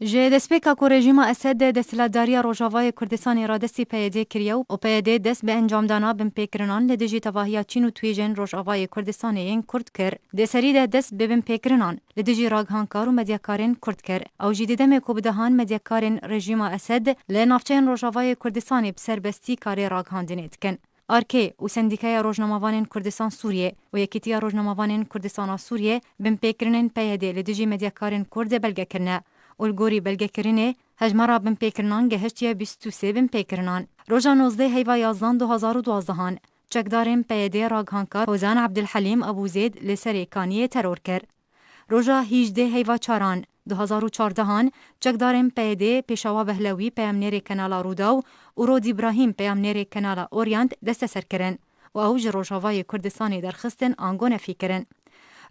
جه دسپیکا کو رژیما اسد دستلداریا روجاوای کردستان را دستی پیاده کریو و پیاده دست به انجام دانا بن پیکرنان لدجی تواهیا چین و تویجن روجاوای کردستان این کرد کر دسری ده دست به بن پیکرنان لدجی راگهانکار و مدیاکارن کرد کر او جدیدم کو بدهان مدیاکارن رژیما اسد لنافچین روجاوای کردستان بسربستی کار راگهاندنیت کن آرکی و سندیکای روزنامه‌وان کردستان سوریه و یکیتیا روزنامه‌وان کردستان سوریه بن پیکرنن پیاده لدجی مدیاکارن کرد بلگه کرنه اولگوری بلگه کرنه هجمارا بن پیکرنان گهشتیه 23 بن پیکرنان روژا 19 هیوا 11 2012 چکدارن پیاده راگهانکار حوزان عبدالحلیم ابو زید لسر کانی ترور کر روژا 18 هیوا 4 2014 چکدارن پیاده پیشوا بهلوی پیامنیر کانالا روداو و رود ابراهیم پیامنیر کانالا اورینت دست سر کرن و اوج روجاوای کردستانی درخستن آنگونه فیکرن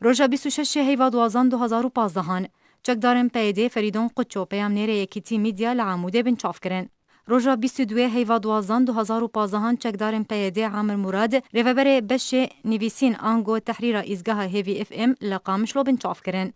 روژا 26 هیوا 12 2015 چکدارن پیاده فریدون قچو پیامنیر یکیتی میدیا لعموده بن چاف کرن روژا 22 هیوا 12 2015 چکدارن پیاده عامر مراد ریوبر بش نویسین آنگو تحریر ایزگاه هیوی اف ام لقامشلو بن چاف کرن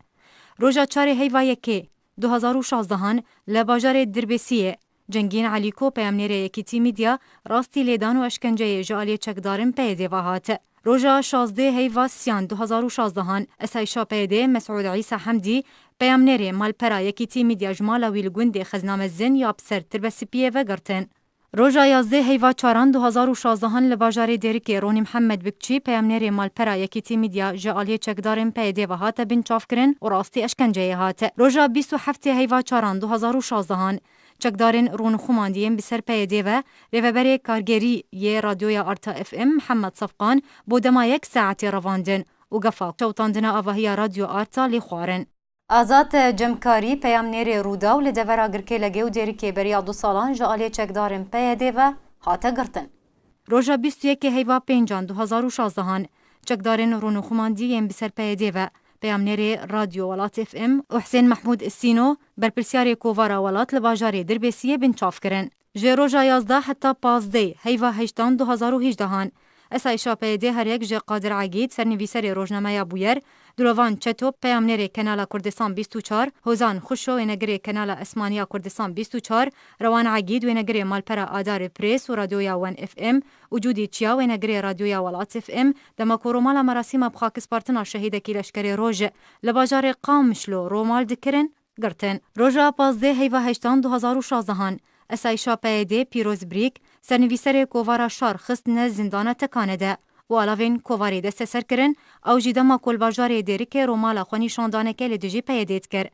روژا 4 هیوا 1 2016 لباجار دربسیه جنگین علیکو پیامنیر یکیتی میدیا راستی لیدان و اشکنجه جالی چکدارن پیاده وهات روژا 16 هیوا 3 2016 اسایشا پیاده مسعود عیسی حمدی پیامنیر مالپرا یکیتی میدیا جمالا ویلگوند خزنام زن یا بسر تربسیپیه و گرتن روژا 11 هیوا 4 2016 لباجار دیرکی رونی محمد بکچی پیامنیر مالپرا یکیتی میدیا جالی چکدارن پیاده و هات بن چاف کرن و راستی اشکنجه هات روژا 27 هیوا 4 2016 چکدارن رون خوماندیم بسر پیاده و ریوبر کارگری یه رادیویا آرتا اف ام محمد صفقان بودما 1 ساعت رواندن و گفاق چوتاندنا آواهی رادیو آرتا لیخوارن آزاد جمکاری پیامنیر رودا و لدورا گرکه لگه و دیرکی بریا 2 سالان جالی چکدارن پیاده و هاتا گرتن روژا 21 هیوا 5 2016 چکدارن رون خوماندیم بسر پیاده و پیامنیر رادیو ولات اف ام و حسین محمود السینو برپرسیاری کووارا ولات لباجاری دربسیه بن چاف کرن جه روژا 11 حتی 15 هیوا 8 2018 اسایشا پیاده هر یک جه قادر عگید سرنویسر روزنامه بویر دلوان چتو پیامنیر کانال کردستان 24 حوزان خوشو و نگری کانال اسمانیا کردستان 24 روان عگید و نگری مالپرا آدار پریس و رادیویا 1 اف ام وجودی چیا و نگری رادیویا ولات اف ام دما رومالا مراسم بخاک سپارتنا شهید کی لشکر روج لباجار قامشلو رومال دکرن گرتن روژا 15 هیوا 8 2016 اسایشا پیاده پیروز بریک سرنویسر کووارا شار خست نه زندانه تکانه ده و علاوین کوواری دست سر کرن او جیدما کلباجار دیرک رومالا خونی شاندانه که لدجی پیادهت کر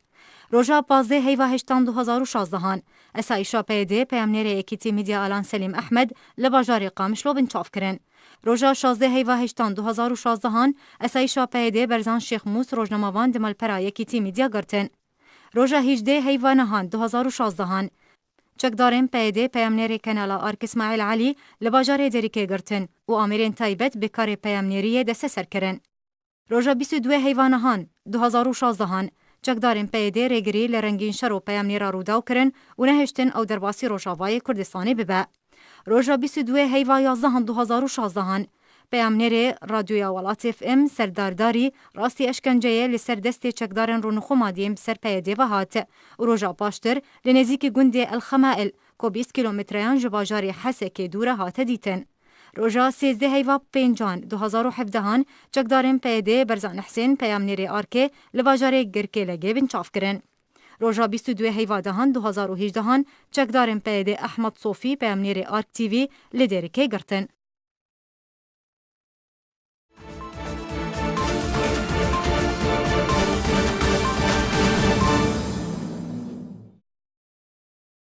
روژا 15 هیوا 8 2016 اسایشا پیاده پیامنیر یکیتی میدیا آلان سلیم احمد لباجار قامشلو بن چاف کرن روژا 16 هیوا 8 2016 اسایشا پیاده برزان شیخ موس روزنامه‌وان دمال پرا یکیتی میدیا گرتن روژا 18 هیوا 9 2016 چکدارن پیاده پیامنیر کانالا آرک اسماعیل علی لباجار دیرکی گرتن و آمیرین تایبت بکار پیامنیری دست سر کرن روژا 22 هیوا 9 2016 چکدارن پیاده ریگری لرنگین شر و پیامنیر روداو کرن و نهشتن او درباسی روجاوای کردستانی ببه روژا 22 هیوا 11 2016 پیامنیر رادیویا ولات اف ام سردارداری راستی اشکنجه لسر دست چکدارن رونخومادیم سر پیاده و هات و روژا پاشتر لنزیک گنده الخمائل کو 20 کیلومتریان جباجاری حسه که دوره هات دیتن روژا 13 هیوا 5 2017 چکدارن پیاده برزان حسین پیامنیر آرکه لباجاری گرکه لگه بن چاف کرن روژا 22 هیوا 10 2018 چکدارن پیاده احمد صوفی پیامنیر آرک تیوی لدرکه گرتن